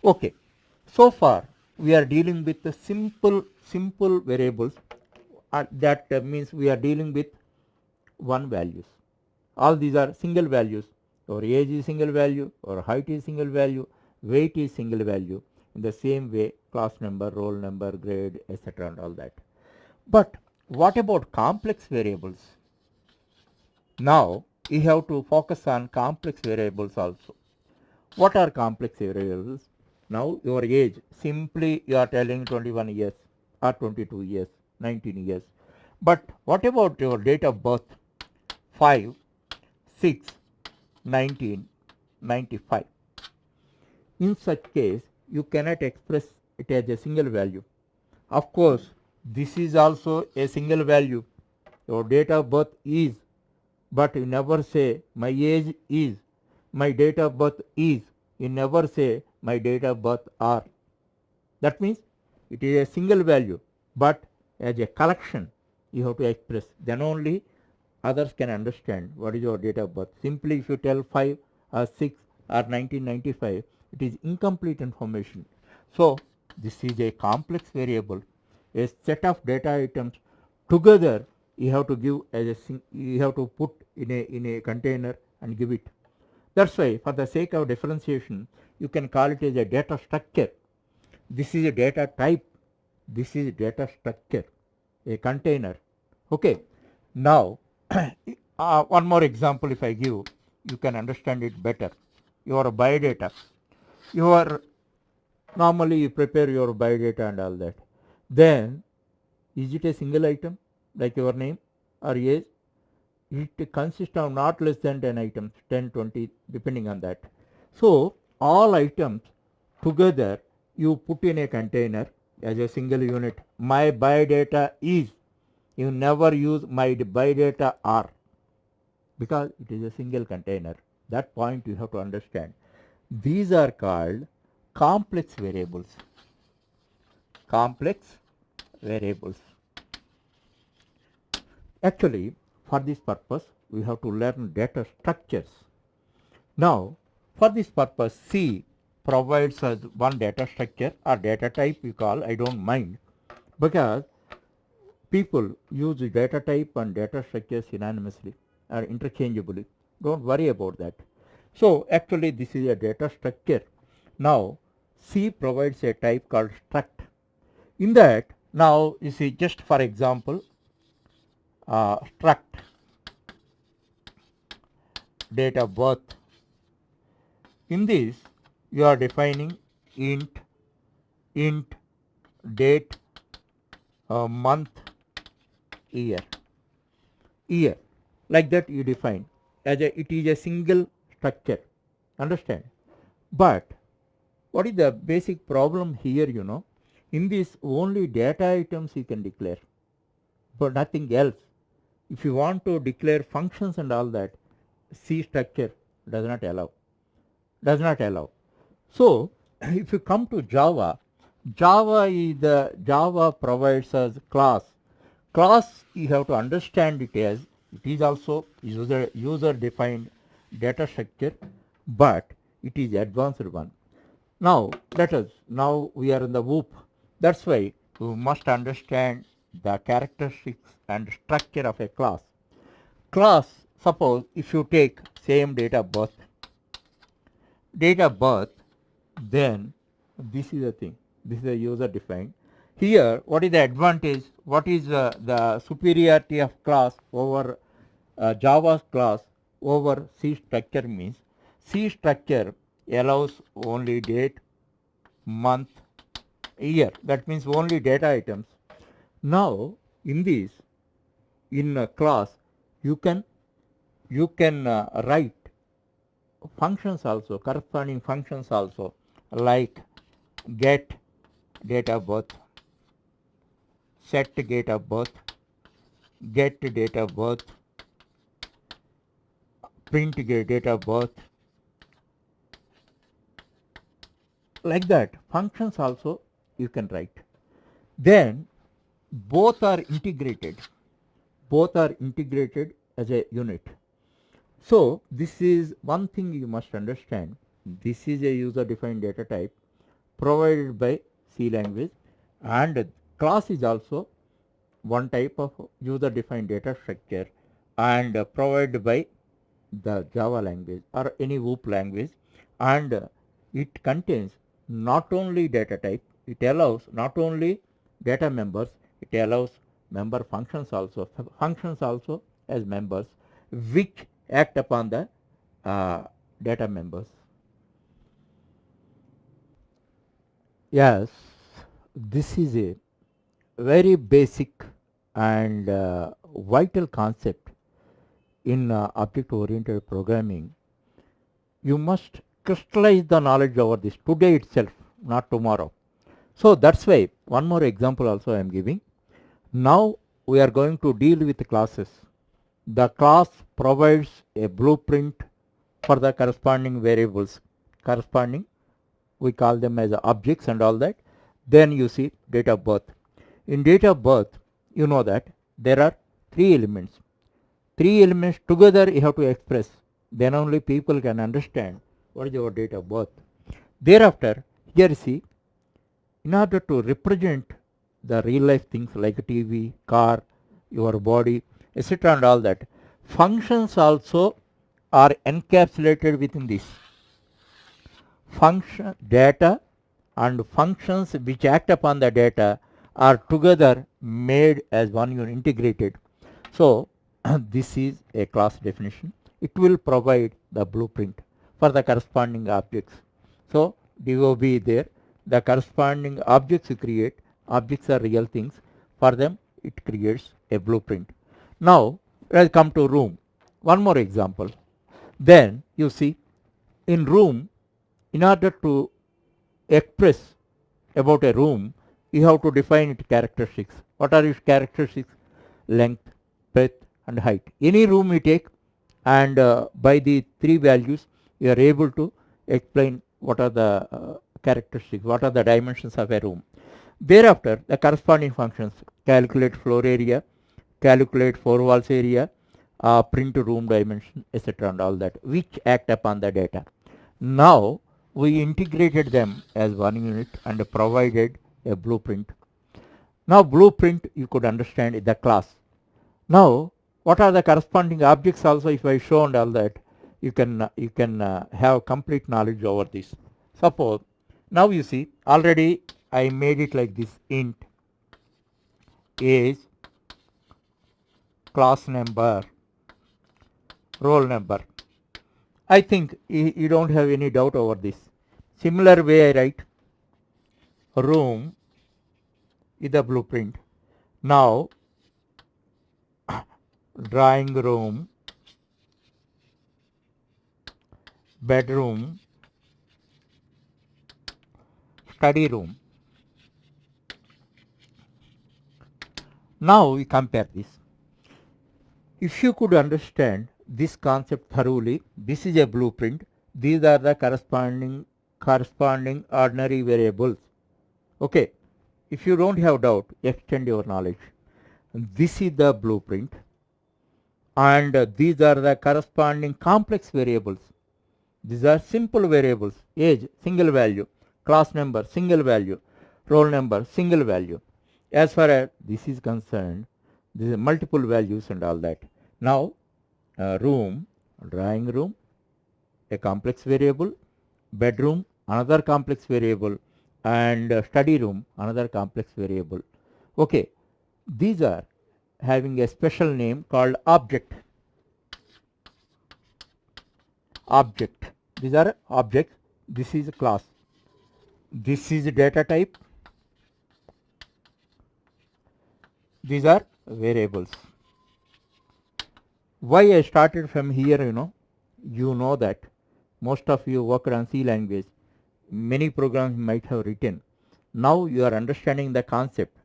Okay, so far we are dealing with the simple variables, that means we are dealing with one values. All these are single values. Or age is single value, or height is single value, weight is single value. In the same way, class number, roll number, grade, etc. and all that. But what about complex variables? Now you have to focus on complex variables also. What are complex variables? Now your age, simply you are telling 21 years or 22 years, 19 years. But what about your date of birth? 5, 6, 1995. In such case, you cannot express it as a single value. Of course, this is also a single value. Your date of birth is, but you never say my age is, my date of birth is. You never say my date of birth are. That means it is a single value, but as a collection you have to express. Then only others can understand what is your date of birth. Simply if you tell 5 or 6 or 1995, it is incomplete information. So this is a complex variable, a set of data items together you have to give as you have to put in a container and give it. That's why, for the sake of differentiation, you can call it as a data structure. This is a data type, this is data structure, a container. Okay, now one more example if I give, you can understand it better. Your biodata, your normally you prepare your biodata and all that. Then is it a single item like your name or age? It consists of not less than 10 items, 10, 20, depending on that. So all items together you put in a container as a single unit. My biodata is, you never use my biodata are, because it is a single container. That point you have to understand. These are called complex variables. Complex variables. Actually, for this purpose, we have to learn data structures. Now, for this purpose, C provides us one data structure or data type we call, I don't mind, because people use data type and data structure synonymously or interchangeably. Don't worry about that. So actually this is a data structure. Now C provides a type called struct. In that, now you see, just for example, struct date of birth. In this you are defining int date, month, year, like that you define as a, it is a single structure. Understand? But what is the basic problem here? In this only data items you can declare, but nothing else. If you want to declare functions and all that, C structure does not allow. Does not allow. So if you come to Java, Java provides us class. Class you have to understand it as it is also user defined data structure, but it is advanced one. Now now we are in the OOP. That's why we must understand the characteristics and structure of a class. Class, suppose if you take same date of birth, then this is the thing. This is a user defined. Here, what is the advantage? What is the superiority of class over Java's class over C structure means C structure allows only date, month, year. That means only data items. Now, in this, in a class, you can write functions also, corresponding functions also, like get date of birth, set date of birth, get date of birth, print date of birth, like that. Functions also you can write. Then both are integrated. Both are integrated as a unit. So this is one thing you must understand. This is a user defined data type. provided by C language, and class is also one type of user defined data structure and provided by the Java language or any OOP language, and it contains not only data type, it allows not only data members, it allows member functions also as members which act upon the data members. Yes, this is a very basic and vital concept in object oriented programming. You must crystallize the knowledge over this today itself, not tomorrow. So that's why one more example also I am giving. Now we are going to deal with classes. The class provides a blueprint for the corresponding variables. Corresponding, we call them as objects and all that. Then you see date of birth. In date of birth, you know that there are three elements. Three elements together you have to express. Then only people can understand what is your date of birth. Thereafter, here see, in order to represent the real life things like TV, car, your body, etc. and all that, functions also are encapsulated within this. Function data and functions which act upon the data are together made as one unit, integrated. So this is a class definition. It will provide the blueprint for the corresponding objects. So DOB there, the corresponding objects you create, objects are real things, for them it creates a blueprint. Now let's come to room. One more example. Then you see, in room, in order to express about a room, you have to define its characteristics. What are its characteristics? Length, breadth and height. Any room you take, and by the three values you are able to explain what are the characteristics, what are the dimensions of a room. Thereafter, the corresponding functions: calculate floor area, calculate four walls area, print room dimension, etc. and all that, which act upon the data. Now we integrated them as one unit and provided a blueprint. Now blueprint you could understand is the class. Now what are the corresponding objects also, if I show and all that, you can have complete knowledge over this. Suppose now you see, already I made it like this: int age, class number, roll number. I think you don't have any doubt over this. Similar way I write room is the blueprint. Now drawing room, bedroom, study room. Now we compare this. If you could understand this concept thoroughly, this is a blueprint. These are the corresponding ordinary variables. Okay, if you don't have doubt, extend your knowledge. This is the blueprint, and these are the corresponding complex variables. These are simple variables: age single value, class number single value, roll number single value. As far as this is concerned, these are multiple values and all that. Now room, drawing room, a complex variable; bedroom, another complex variable; and study room, another complex variable. Okay, these are having a special name called object. Object, these are objects. This is a class. This is data type. These are variables. Why I started from here, you know that most of you worked on C language. Many programs might have written. Now you are understanding the concept.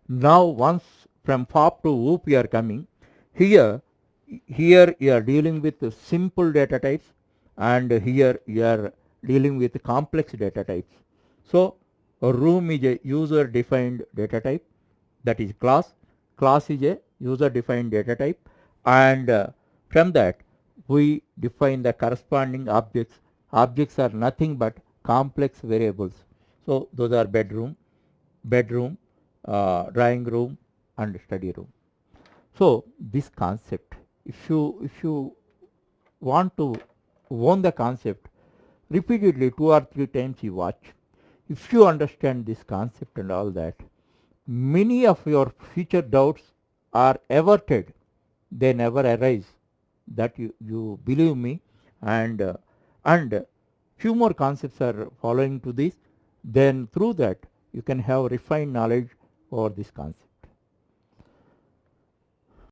Now once from FOP to OOP you are coming, here you are dealing with simple data types, and here you are dealing with complex data types. So a room is a user defined data type, that is class. Class is a user defined data type, and from that we define the corresponding objects. Objects are nothing but complex variables. So those are bedroom, drawing room, and study room. So this concept, if you want to own the concept, repeatedly 2 or 3 times you watch. If you understand this concept and all that, many of your future doubts are averted. They never arise. That you believe me, and few more concepts are following to this. Then through that you can have refined knowledge over this concept.